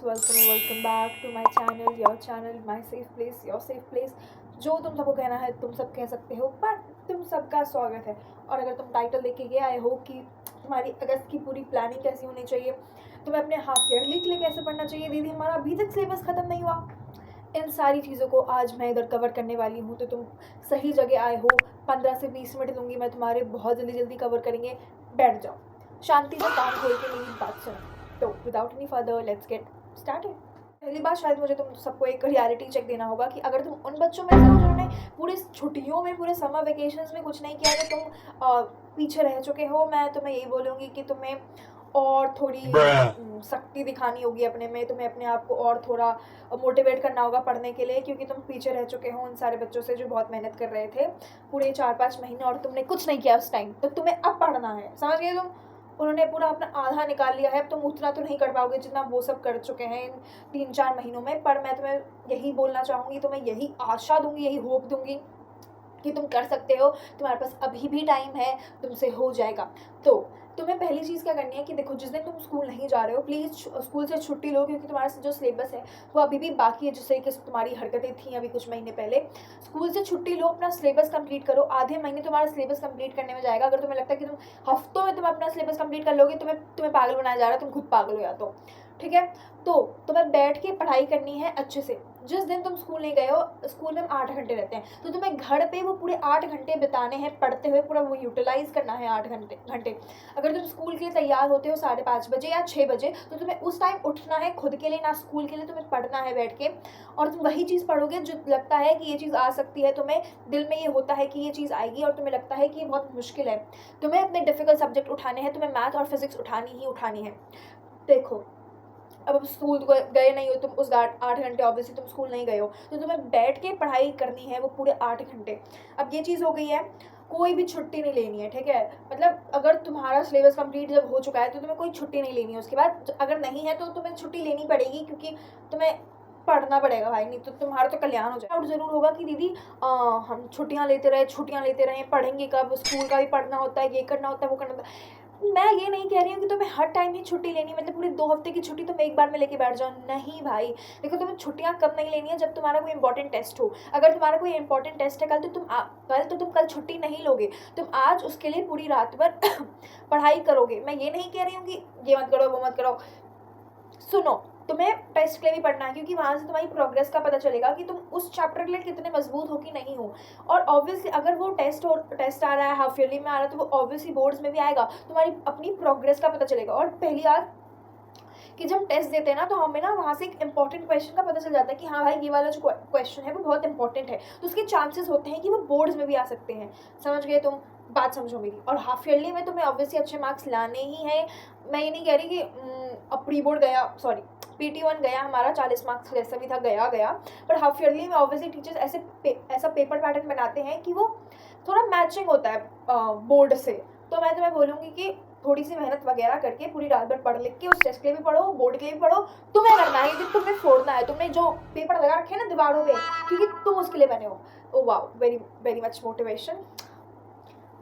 Welcome back to my channel, your channel, my safe place, your safe place. जो तुम सबको कहना है तुम सब कह सकते हो, पर तुम सबका स्वागत है। और अगर तुम टाइटल देख के ये आए हो कि तुम्हारी अगस्त की पूरी प्लानिंग कैसी होनी चाहिए, तुम्हें अपने हाफ ईयरली के लिए कैसे पढ़ना चाहिए, दीदी हमारा अभी तक सिलेबस ख़त्म नहीं हुआ, इन सारी चीज़ों को आज मैं इधर कवर करने वाली हूँ। तो तुम सही जगह आए हो। 15 से 20 मिनट लूँगी मैं तुम्हारे, बहुत जल्दी जल्दी कवर करेंगे। बैठ जाओ, शांति से कान खोल के मेरी बात सुनो। तो without any further let's get started. पहली बात, शायद मुझे तुम सबको एक रियलिटी चेक देना होगा कि अगर तुम उन बच्चों में से हो जिन्होंने पूरे छुट्टियों में, पूरे समर वेकेशंस में कुछ नहीं किया, तो तुम पीछे रह चुके हो। मैं तुम्हें यही बोलूँगी कि तुम्हें और थोड़ी शक्ति दिखानी होगी अपने में, तुम्हें अपने आप को और थोड़ा मोटिवेट करना होगा पढ़ने के लिए, क्योंकि तुम पीछे रह चुके हो उन सारे बच्चों से जो बहुत मेहनत कर रहे थे पूरे 4-5 महीने, और तुमने कुछ नहीं किया उस टाइम। तो तुम्हें अब पढ़ना है, समझ गए तुम? उन्होंने पूरा अपना आधा निकाल लिया है, अब तुम उतना तो नहीं कर पाओगे जितना वो सब कर चुके हैं इन 3-4 महीनों में। पर मैं तुम्हें यही बोलना चाहूँगी, तुम्हें यही आशा दूंगी, यही होप दूंगी कि तुम कर सकते हो। तुम्हारे पास अभी भी टाइम है, तुमसे हो जाएगा। तो तुम्हें पहली चीज़ क्या करनी है कि देखो, जिस दिन तुम स्कूल नहीं जा रहे हो, प्लीज़ स्कूल से छुट्टी लो, क्योंकि तुम्हारा जो सिलेबस है वो अभी भी बाकी है। जिससे कि तुम्हारी हरकतें थी अभी कुछ महीने पहले, स्कूल से छुट्टी लो, अपना सिलेबस कंप्लीट करो। आधे महीने तुम्हारा सिलेबस कंप्लीट करने में जाएगा। अगर तुम्हें लगता है कि तुम हफ्तों में तुम अपना सिलेबस कंप्लीट कर लोगे, तुम्हें पागल बनाया जा रहा है, तुम खुद पागल हो या तो, ठीक है? तो तुम्हें बैठ के पढ़ाई करनी है अच्छे से। जिस दिन तुम स्कूल नहीं गए हो, स्कूल में हम 8 घंटे रहते हैं, तो तुम्हें घर पे वो पूरे 8 घंटे बिताने हैं पढ़ते हुए, पूरा वो यूटिलाइज करना है 8 घंटे। अगर तुम स्कूल के लिए तैयार होते हो 5:30 बजे या 6 बजे, तो तुम्हें उस टाइम उठना है खुद के लिए, ना स्कूल के लिए। तुम्हें पढ़ना है बैठ के, और तुम वही चीज़ पढ़ोगे जो लगता है कि ये चीज़ आ सकती है। तुम्हें दिल में ये होता है कि ये चीज़ आएगी, और तुम्हें लगता है कि ये बहुत मुश्किल है। तुम्हें अपने डिफिकल्ट सब्जेक्ट उठाने हैं, तुम्हें मैथ और फिजिक्स उठानी ही उठानी है। देखो, अब स्कूल गए नहीं हो तुम उस 8 घंटे, ऑब्वियसली तुम स्कूल नहीं गए हो, तो तुम्हें बैठ के पढ़ाई करनी है वो पूरे 8 घंटे। अब ये चीज़ हो गई है, कोई भी छुट्टी नहीं लेनी है, ठीक है? मतलब अगर तुम्हारा सिलेबस कंप्लीट जब हो चुका है तो तुम्हें कोई छुट्टी नहीं लेनी है। उसके बाद अगर नहीं है तो तुम्हें छुट्टी लेनी पड़ेगी, क्योंकि तुम्हें पढ़ना पड़ेगा भाई, नहीं तो तुम्हारा तो कल्याण हो जाएगा। डाउट ज़रूर होगा कि दीदी हम छुट्टियाँ लेते रहे, पढ़ेंगे कब? स्कूल का भी पढ़ना होता है, ये करना होता है, वो करना होता है। मैं ये नहीं कह रही हूँ कि तुम्हें हर टाइम ही छुट्टी लेनी है, मतलब पूरे 2 हफ्ते की छुट्टी तुम एक बार में लेके बैठ जाओ। नहीं भाई, देखो, तुम्हें छुट्टियाँ कब नहीं लेनी है? जब तुम्हारा कोई इंपॉर्टेंट टेस्ट हो। अगर तुम्हारा कोई इंपॉर्टेंट टेस्ट है कल, तो तुम कल छुट्टी नहीं लोगे, तुम आज उसके लिए पूरी रात भर पढ़ाई करोगे। मैं ये नहीं कह रही हूँ कि ये मत करो, वो मत करो। सुनो, तुम्हें टेस्ट के लिए भी पढ़ना है, क्योंकि वहाँ से तुम्हारी प्रोग्रेस का पता चलेगा कि तुम उस चैप्टर के लिए कितने मजबूत हो कि नहीं हो। और ऑब्वियसली अगर वो टेस्ट आ रहा है, हाफ ईयरली में आ रहा है, तो वो ऑब्वियसली बोर्ड्स में भी आएगा, तुम्हारी अपनी प्रोग्रेस का पता चलेगा। और पहली बात कि जब टेस्ट देते हैं ना, तो हमें ना वहाँ से एक इंपॉर्टेंट क्वेश्चन का पता चल जाता है कि हाँ भाई, ये वाला जो क्वेश्चन है वो बहुत इंपॉर्टेंट है, तो उसके चांसेस होते हैं कि वो बोर्ड्स में भी आ सकते हैं। समझ गए तुम? बात समझो मेरी। और हाफ ईयरली में तुम्हें ऑब्वियसली अच्छे मार्क्स लाने ही हैं। मैं ये नहीं कह रही कि अब प्री बोर्ड गया, सॉरी PT1 गया हमारा 40 मार्क्स जैसा भी था, गया। पर हाफ ईयरली में ऑब्वियसली टीचर्स ऐसा पेपर पैटर्न बनाते हैं कि वो थोड़ा मैचिंग होता है बोर्ड से। तो मैं तुम्हें बोलूँगी कि थोड़ी सी मेहनत वगैरह करके पूरी रात भर पढ़ लिख के उस टेस्ट के लिए भी पढ़ो, बोर्ड के लिए भी पढ़ो। तुम्हें करना है, यदि तुम्हें फोड़ना है, तुमने जो पेपर लगा रखे हैं ना दीवारों पे, क्योंकि तुम उसके लिए बने हो। Oh wow, very very much motivation.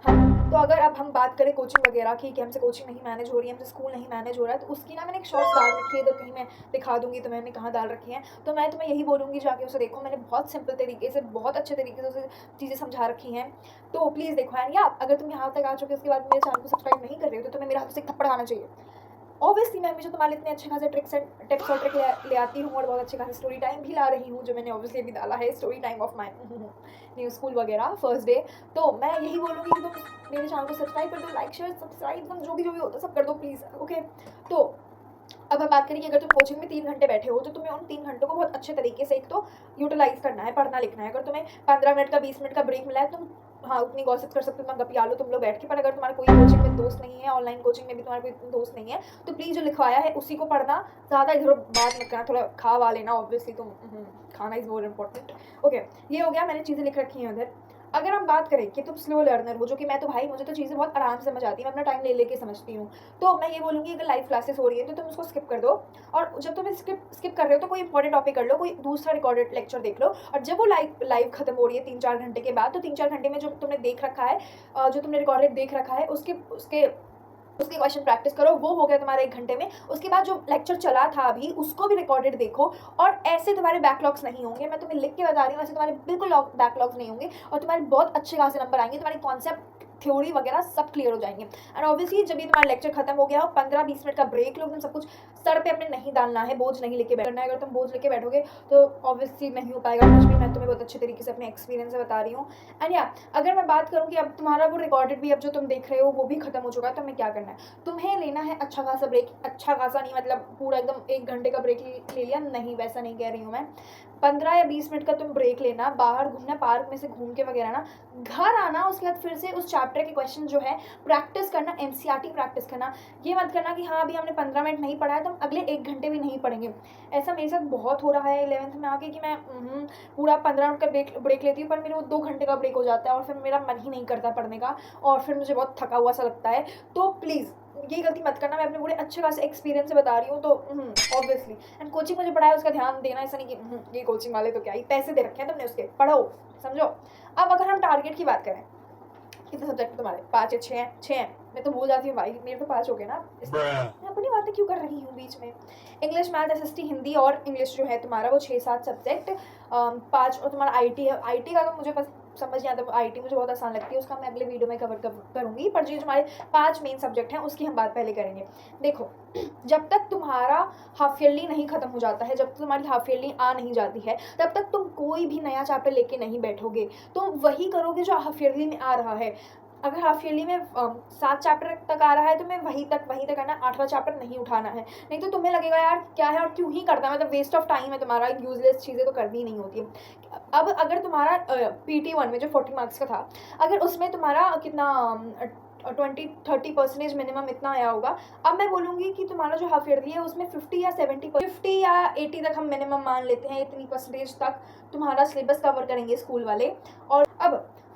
हाँ, तो अगर अब हम बात करें कोचिंग वगैरह की, कि हमसे कोचिंग नहीं मैनेज हो रही है, हमसे स्कूल नहीं मैनेज हो रहा है, तो उसकी ना मैंने एक शॉर्ट्स डाल रखी है, तो कहीं मैं दिखा दूंगी तुम्हें मैंने कहाँ डाल रखी है। तो मैं तुम्हें यही बोलूँगी, जाके उसे देखो। मैंने बहुत सिंपल तरीके से, बहुत अच्छे तरीके से उसे चीज़ें समझा रखी हैं, तो प्लीज़ देखो। एंड या अगर तुम यहाँ तक आ चुके उसके बाद मेरे चैनल को सब्सक्राइब नहीं कर रहे हो, तो तुम्हें मेरे हाथ से एक थप्पड़ खाना चाहिए। ऑब्वियसली मैं हमेशा तुम्हारे इतने अच्छे खासे टिप्स और ट्रिक ले आती हूँ, और बहुत अच्छे खासे स्टोरी टाइम भी ला रही हूँ, जो मैंने ऑब्वियसली अभी डाला है, story time of my new school वगैरह फर्स्ट डे। तो मैं यही बोलूँगी कि तुम मेरे चैनल को सब्सक्राइब कर दो, लाइक शेयर सब्सक्राइब, जो भी होता है सब कर दो प्लीज़, ओके? तो अब हम बात करें कि अगर तुम कोचिंग में 3 घंटे बैठे हो, तो तुम्हें उन 3 घंटों को बहुत अच्छे तरीके से एक तो यूटिलाइज करना है, पढ़ना लिखना है। अगर तुम्हें 15 मिनट का 20 मिनट का ब्रेक मिला है, तुम हाँ उतनी गॉसिप कर सकते हो, उतना गपिया लो तुम लोग बैठ के। पर अगर तुम्हारा कोई कोचिंग में दोस्त नहीं है, ऑनलाइन कोचिंग में भी तुम्हारा कोई दोस्त नहीं है, तो प्लीज़ जो लिखवाया है उसी को पढ़ना, ज़्यादा इधर बात मत करना, थोड़ा खा वा लेना। ऑब्वियसली तुम खाना इज़ मोर इम्पोर्टेंट, ओके? ये हो गया, मैंने चीज़ें लिख रखी हैं उधर। अगर हम बात करें कि तुम स्लो लर्नर हो, जो कि मैं तो भाई, मुझे तो चीज़ें बहुत आराम से समझ आती हैं, मैं अपना टाइम ले लेके समझती हूँ। तो मैं ये बोलूँगी, अगर लाइव क्लासेस हो रही है तो तुम उसको स्किप कर दो, और जब तुम स्किप कर रहे हो तो कोई इंपॉर्टेंट टॉपिक कर लो, कोई दूसरा रिकॉर्डेड लेक्चर देख लो। और जब वो लाइव खत्म हो रही है 3-4 घंटे के बाद, तो 3-4 घंटे में जो तुमने देख रखा है, जो तुमने रिकॉर्डेड देख रखा है, उसके उसके क्वेश्चन प्रैक्टिस करो, वो हो गया तुम्हारा 1 घंटे में। उसके बाद जो लेक्चर चला था अभी उसको भी रिकॉर्डेड देखो, और ऐसे तुम्हारे बैकलॉग्स नहीं होंगे, मैं तुम्हें लिख के बता रही हूँ, ऐसे तुम्हारे बिल्कुल बैकलॉग्स नहीं होंगे और तुम्हारे बहुत अच्छे खासे नंबर आएंगे, तुम्हारे कॉन्सेप्ट थ्योरी वगैरह सब क्लियर हो जाएंगे। एंड ऑब्वियसली जब ये तुम्हारा लेक्चर खत्म हो गया हो, 15-20 मिनट का ब्रेक लो, तुम सब कुछ सर पे अपने नहीं डालना है, बोझ नहीं लेके बैठना है। अगर तुम बोझ लेके बैठोगे तो ऑब्वियसली नहीं हो पाएगा कुछ भी। मैं तुम्हें बहुत अच्छे तरीके से अपने एक्सपीरियंस से बता रही हूँ। एंड या अगर मैं बात करूँ कि अब तुम्हारा वो रिकॉर्डेड भी अब जो तुम देख रहे हो वो भी खत्म हो चुका है, तो हमें क्या करना है, तुम्हें लेना है अच्छा खासा ब्रेक। अच्छा खासा नहीं मतलब पूरा एकदम 1 घंटे का ब्रेक ले लिया, नहीं वैसा नहीं कह रही हूँ मैं। 15 या 20 मिनट का तुम ब्रेक लेना, बाहर घूमना, पार्क में से घूम के वगैरह ना, घर आना, उसके बाद फिर से उस चैप्टर के क्वेश्चन जो है प्रैक्टिस करना, एनसीईआरटी प्रैक्टिस करना। ये मत करना कि हाँ अभी हमने 15 मिनट नहीं पढ़ा है तो हम अगले 1 घंटे भी नहीं पढ़ेंगे। ऐसा मेरे साथ बहुत हो रहा है 11th में आके कि मैं पूरा 15 मिनट का ब्रेक लेती हूँ, पर मेरे वो 2 घंटे का ब्रेक हो जाता है और फिर मेरा मन ही नहीं करता पढ़ने का, और फिर मुझे बहुत थका हुआ सा लगता है। तो प्लीज़ ये गलती मत करना, मैं अपने पूरे अच्छे खासे एक्सपीरियंस से बता रही हूँ। तो ऑब्वियसली एंड कोचिंग मुझे पढ़ाया उसका ध्यान देना, ऐसा नहीं कि ये कोचिंग वाले तो क्या ही पैसे दे रखे हैं तुमने उसके, पढ़ो समझो। अब अगर हम टारगेट की बात करें, कितने सब्जेक्ट तुम्हारे 5 या 6 हैं? 6 हैं, मैं तो भूल जाती हूँ भाई, मेरे तो 5 हो गए ना, मैं अपनी बातें क्यों कर रही हूँ बीच में। इंग्लिश, मैथ, एसएसटी, हिंदी और इंग्लिश जो है तुम्हारा वो 6-7 सब्जेक्ट, 5 और तुम्हारा आईटी है। आईटी का तो मुझे समझ नहीं आता, आईटी मुझे बहुत आसान लगती है, उसका मैं अगले वीडियो में कवर करूँगी। पर जो हमारे 5 मेन सब्जेक्ट हैं उसकी हम बात पहले करेंगे। देखो, जब तक तुम्हारा हाफ ईयरली नहीं खत्म हो जाता है, जब तक तुम्हारी हाफ ईयरली आ नहीं जाती है, तब तक तुम कोई भी नया चैप्टर लेके नहीं बैठोगे, तुम वही करोगे जो हाफ ईयरली में आ रहा है। अगर हाफ ईयरली में 7 चैप्टर तक आ रहा है तो मैं वहीं तक करना, 8वां चैप्टर नहीं उठाना है। नहीं तो तुम्हें लगेगा यार क्या है और क्यों ही करना, मतलब वेस्ट ऑफ टाइम है तुम्हारा, यूजलेस चीज़ें तो करनी ही नहीं होती है। अब अगर तुम्हारा PT1 में जो 40 मार्क्स का था, अगर उसमें तुम्हारा कितना 20-30% मिनिमम इतना आया होगा, अब मैं बोलूँगी कि तुम्हारा जो हाफ ईयरली है उसमें 50 या 80 तक हम मिनिमम मान लेते हैं, इतनी परसेंटेज तक तुम्हारा सिलेबस कवर करेंगे स्कूल वाले। और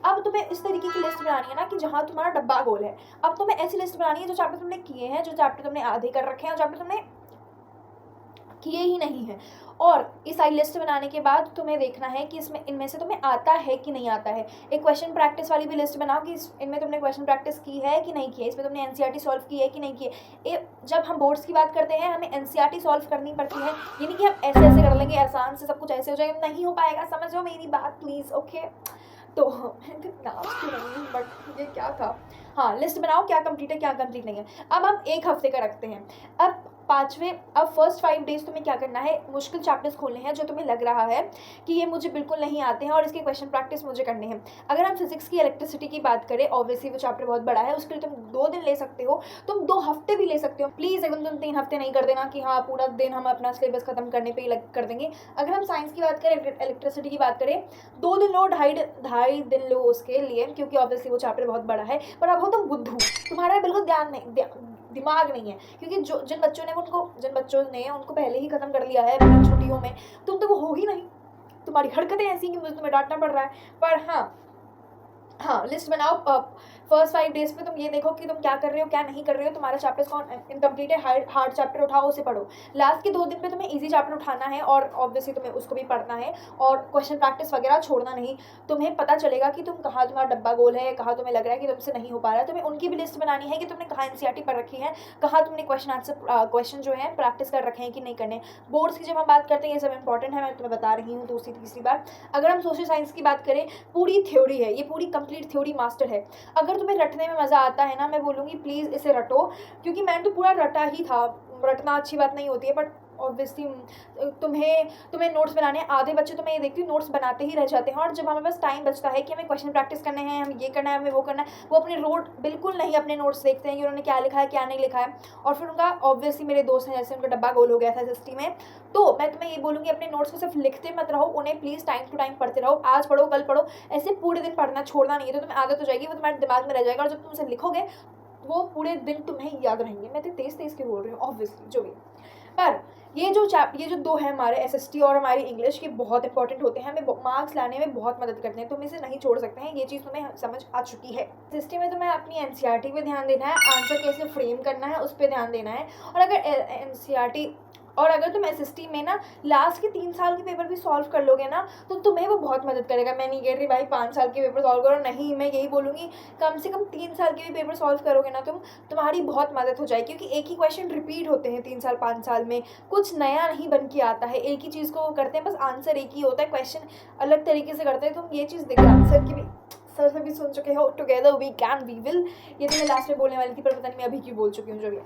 अब तुम्हें इस तरीके की लिस्ट बनानी है ना कि जहाँ तुम्हारा डब्बा गोल है। अब तुम्हें ऐसी लिस्ट बनानी है जो चैप्टर तुमने किए हैं, जो चैप्टर तुमने आधे कर रखे हैं और चैप्टर तुमने किए ही नहीं है। और इस सारी लिस्ट बनाने के बाद तुम्हें देखना है कि इसमें इनमें से तुम्हें आता है कि नहीं आता है। एक क्वेश्चन प्रैक्टिस वाली भी लिस्ट बनाओ कि इनमें तुमने क्वेश्चन प्रैक्टिस की है कि नहीं की है, इसमें तुमने एनसीईआरटी सॉल्व की है कि नहीं की है। जब हम बोर्ड्स की बात करते हैं हमें एनसीईआरटी सॉल्व करनी पड़ती है, यानी कि हम ऐसे ऐसे कर लेंगे आसान से सब कुछ ऐसे हो जाएगा, नहीं हो पाएगा, समझो मेरी बात प्लीज़, ओके। तो बट ये क्या था, हाँ लिस्ट बनाओ क्या कंप्लीट है क्या कंप्लीट नहीं है। अब हम 1 हफ्ते का रखते हैं। अब फर्स्ट 5 डेज तुम्हें क्या करना है, मुश्किल चैप्टर्स खोलने हैं जो तुम्हें लग रहा है कि ये मुझे बिल्कुल नहीं आते हैं और इसके क्वेश्चन प्रैक्टिस मुझे करने हैं। अगर हम फिजिक्स की इलेक्ट्रिसिटी की बात करें, ऑब्वियसली वो चैप्टर बहुत बड़ा है, उसके लिए तुम 2 दिन ले सकते हो, तुम 2 हफ्ते भी ले सकते हो। प्लीज़ एकदम तुम 3 हफ्ते नहीं कर देना कि हाँ पूरा दिन हम अपना सिलेबस खत्म करने पर ही कर देंगे। अगर हम साइंस की बात करें, इलेक्ट्रिसिटी की बात करें, 2 दिन लो, ढाई दिन लो उसके लिए, क्योंकि ऑब्वियसली वो चैप्टर बहुत बड़ा है। पर अब हो तुम बुद्धू, तुम्हारा बिल्कुल दिमाग नहीं है, क्योंकि जिन बच्चों ने उनको पहले ही खत्म कर लिया है छुट्टियों में, तुम तो वो हो ही नहीं। तुम्हारी हरकतें ऐसी कि मुझे तुम्हें डांटना पड़ रहा है। पर हाँ लिस्ट बनाओ। फर्स्ट 5 डेज में तुम ये देखो कि तुम क्या कर रहे हो क्या नहीं कर रहे हो, तुम्हारा चैप्टर्स कौन इनकम्प्लीट है, हार्ड चैप्टर उठाओ उसे पढ़ो। लास्ट के 2 दिन पे तुम्हें इजी चैप्टर उठाना है और ऑब्वियसली तुम्हें उसको भी पढ़ना है, और क्वेश्चन प्रैक्टिस वगैरह छोड़ना नहीं। तुम्हें पता चलेगा कि तुम कहाँ तुम्हारा डब्बा गोल है, कहाँ तुम्हें लग रहा है कि तुमसे नहीं हो पा रहा है। तुम्हें उनकी भी लिस्ट बनानी है कि तुमने कहाँ एनसीईआरटी पढ़ रखी है, कहाँ तुमने क्वेश्चन जो है प्रैक्टिस कर रखे हैं कि नहीं करने। बोर्ड्स की जब हम बात करते हैं ये सब इंपॉर्टेंट है, मैं तुम्हें बता रही हूँ दूसरी तीसरी बार। अगर हम सोशल साइंस की बात करें, पूरी थ्योरी है, ये पूरी कंप्लीट थ्योरी मास्टर है। अगर तुम्हें रटने में मज़ा आता है ना, मैं बोलूँगी प्लीज़ इसे रटो, क्योंकि मैंने तो पूरा रटा ही था। रटना अच्छी बात नहीं होती है, बट ऑब्वियसली तुम्हें नोट्स बनाने, आधे बच्चे तो मैं ये देखती हूँ नोट्स बनाते ही रह जाते हैं, और जब हमें बस टाइम बचता है कि हमें क्वेश्चन प्रैक्टिस करने हैं, हमें ये करना है, हमें वो करना है, वो अपने बिल्कुल नहीं अपने नोट्स देखते हैं कि उन्होंने क्या लिखा है क्या नहीं लिखा है। और फिर उनका ऑब्वियसली मेरे दोस्त हैं जैसे उनका डब्बा गोल हो गया था एसएसटी में, तो मैं तुम्हें ये बोलूँगी अपने नोट्स को सिर्फ लिखते मत रहो, उन्हें प्लीज़ टाइम टू टाइम पढ़ते रहो। आज पढ़ो कल पढ़ो, ऐसे पूरे दिन पढ़ना छोड़ना नहीं है, तो तुम्हें आदत हो जाएगी, वो तुम्हारे दिमाग में रह जाएगा, और जब तुम उसे लिखोगे वो पूरे दिन तुम्हें याद रहेंगे। मैं तो तेज़ के बोल रही हूँ ऑब्वियसली जो भी। पर ये जो 2 है हमारे एसएसटी और हमारी इंग्लिश के, बहुत इंपॉर्टेंट होते हैं, हमें मार्क्स लाने में बहुत मदद करते हैं, तुम इसे नहीं छोड़ सकते हैं, ये चीज़ तुम्हें समझ आ चुकी है। एसएसटी में तुम्हें अपनी एनसीईआरटी पे ध्यान देना है, आंसर कैसे फ्रेम करना है उस पर ध्यान देना है। और अगर एनसीईआरटी और अगर तुम SST में ना लास्ट के 3 साल के पेपर भी सॉल्व कर लोगे ना तो तुम्हें वो बहुत मदद करेगा। मैं नहीं कह रही भाई 5 साल के पेपर सॉल्व करो, नहीं, मैं यही बोलूँगी कम से कम 3 साल के भी पेपर सॉल्व करोगे ना तुम्हारी बहुत मदद हो जाएगी, क्योंकि एक ही क्वेश्चन रिपीट होते हैं 3 साल 5 साल में, कुछ नया नहीं बन के आता है, एक ही चीज़ को करते हैं, बस आंसर एक ही होता है, क्वेश्चन अलग तरीके से करते हैं। तुम ये चीज़ देखो, आंसर की भी सर से भी सुन चुके हो, together we can we will, ये तो मैं लास्ट में बोलने वाली थी पर पता नहीं मैं अभी क्यों बोल चुकी हूँ जो भी।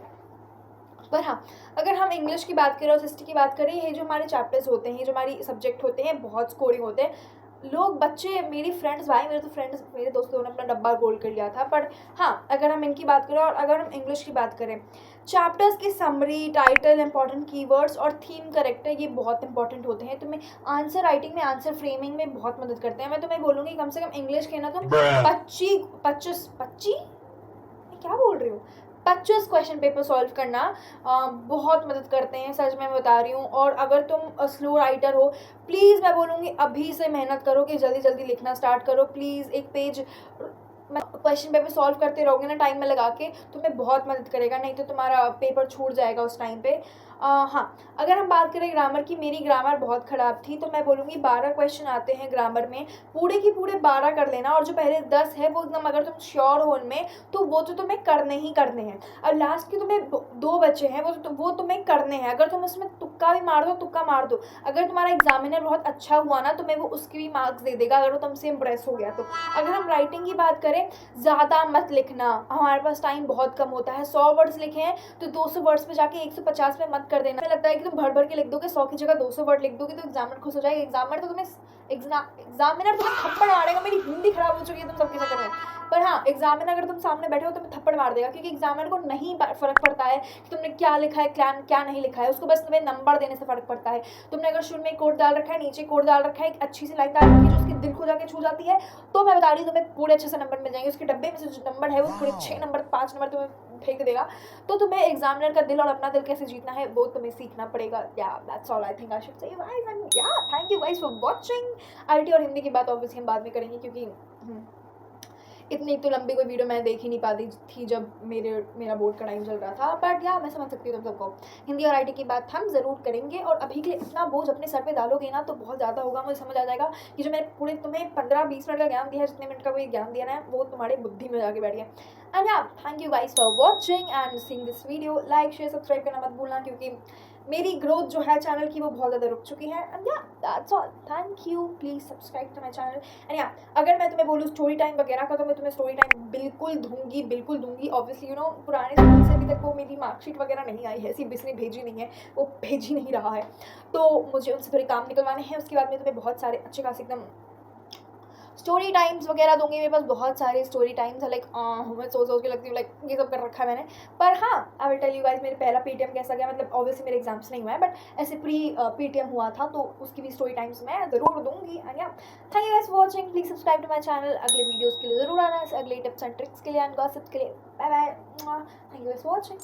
पर हाँ, अगर हम इंग्लिश की बात करें और SST की बात करें, ये जो हमारे चैप्टर्स होते हैं, ये जो हमारी सब्जेक्ट होते हैं, बहुत स्कोरिंग होते हैं। लोग, बच्चे, मेरी फ्रेंड्स, भाई मेरे दोस्तों ने अपना डब्बा गोल कर लिया था। पर हाँ, अगर हम इनकी बात करें और अगर हम इंग्लिश की बात करें, चैप्टर्स की समरी, टाइटल, इंपॉर्टेंट कीवर्ड्स और थीम करेक्टर, ये बहुत इंपॉर्टेंट होते हैं। तुम्हें आंसर राइटिंग में, आंसर फ्रेमिंग में बहुत मदद करते हैं। मैं तुम्हें बोलूँगी कम से कम इंग्लिश के ना तुम 25 क्या बोल रही हूँ, 25 क्वेश्चन पेपर सॉल्व करना बहुत मदद करते हैं, सच में मैं बता रही हूँ। और अगर तुम स्लो राइटर हो, प्लीज़ मैं बोलूँगी अभी से मेहनत करो कि जल्दी जल्दी लिखना स्टार्ट करो। प्लीज़ एक पेज क्वेश्चन पेपर सॉल्व करते रहोगे ना टाइम में लगा के, तुम्हें बहुत मदद करेगा, नहीं तो तुम्हारा पेपर छूट जाएगा उस टाइम पे। हाँ, अगर हम बात करें ग्रामर की, मेरी ग्रामर बहुत ख़राब थी, तो मैं बोलूँगी 12 क्वेश्चन आते हैं ग्रामर में, पूरे की पूरे 12 कर लेना, और जो पहले 10 है वो एकदम अगर तुम श्योर हो उनमें तो वो तो तुम्हें करने ही करने हैं, और लास्ट के तुम्हें 2 बचे हैं वो तुम्हें करने हैं। अगर तुम उसमें तुक्का भी मार दो, तुक्का मार दो, अगर तुम्हारा एग्जामिनर बहुत अच्छा हुआ ना तुम्हें वो उसके भी मार्क्स दे देगा, अगर वो तुमसे इम्प्रेस हो गया तो। अगर हम राइटिंग की बात करें, ज़्यादा मत लिखना, हमारे पास टाइम बहुत कम होता है। 100 वर्ड्स लिखे हैं तो 200 वर्ड्स पे जाके 150 में मत कर देना। मुझे लगता है कि तुम भर भर के लिख दोगे, 100 की जगह 200 वर्ड लिख दोगे तो एग्जामिनर खुश हो जाएगा। एग्जामिनर तुम्हें थप्पड़ मारेगा, मेरी हिंदी खराब हो चुकी है तुम सबके चक्कर में। पर हाँ, एग्जामिनर अगर तुम सामने बैठे हो तो तुम्हें थप्पड़ मार देगा, क्योंकि एग्जामिनर को नहीं फ़र्क पड़ता है कि तुमने क्या लिखा है, क्या नहीं लिखा है, उसको बस तुम्हें नंबर देने से फ़र्क पड़ता है। तुमने अगर शुरू में कोड डाल रखा है, नीचे कोड डाल रखा है, एक अच्छी सी लाइन डाल रखी है जो उसके दिल को जाके छू जाती है, तो मैं बता रही हूँ तुम्हें पूरे अच्छे से नंबर मिल जाएंगे। उसके डब्बे में से जो नंबर है वो पूरे 6 नंबर 5 नंबर तुम्हें फेंक देगा। तो तुम्हें एग्जामिनर का दिल और अपना दिल कैसे जीतना है वो तुम्हें सीखना पड़ेगा। Yeah that's all I think I should say guys, and yeah thank you guys for watching. IT और हिंदी की बात ऑब्वियसली हम बाद में करेंगे, क्योंकि इतनी तो लंबी कोई वीडियो मैं देख ही नहीं पाती थी जब मेरा बोर्ड का टाइम चल रहा था। बट या मैं समझ सकती हूँ तुम सबको। हिंदी और IT की बात हम ज़रूर करेंगे, और अभी के लिए इतना बोझ अपने सर पे डालोगे ना तो बहुत ज़्यादा होगा। मुझे समझ आ जाएगा कि जो मैंने पूरे तुम्हें 15-20 मिनट का ज्ञान दिया है, जितने मिनट का कोई ज्ञान दिया ना वो तुम्हारे बुद्धि में जाके बैठ गया। And yeah thank you guys for watching and seeing this video. Like share subscribe करना मत भूलना, क्योंकि मेरी ग्रोथ जो है चैनल की वो बहुत ज़्यादा रुक चुकी है। And yeah that's all, thank you, please subscribe to my channel. And yeah अगर मैं तुम्हें बोलूँ स्टोरी टाइम वगैरह का, तो मैं तुम्हें स्टोरी टाइम बिल्कुल दूंगी। ऑब्वियसली यू नो पुराने स्कूल से अभी तक वो मेरी मार्कशीट वगैरह नहीं आई है, CBSE ने भेजी नहीं है, वो भेज ही नहीं रहा है, तो मुझे उनसे थोड़े काम निकलवाने हैं। उसके बाद मैं तुम्हें बहुत सारे अच्छे खास एकदम स्टोरी टाइम्स वगैरह दूंगी। मेरे पास बहुत सारे स्टोरी टाइम्स है, लाइक मैं सोच के लगती हूँ लाइक ये सब कर रखा है मैंने। पर हाँ, I will tell you guys मेरे पहला PTM कैसा गया। मतलब ऑब्वियसली मेरे एग्जाम्स नहीं हुआ है, बट ऐसे प्री PTM हुआ था, तो उसकी भी स्टोरी टाइम्स मैं ज़रूर दूंगी। And yeah thank you guys for watching, please subscribe to my channel. अगले वीडियोज़ के लिए ज़रूर आना, अगले टिप्स एंड ट्रिक्स के लिए एंड गॉसिप्स के लिए। Bye bye, thank you guys for watching.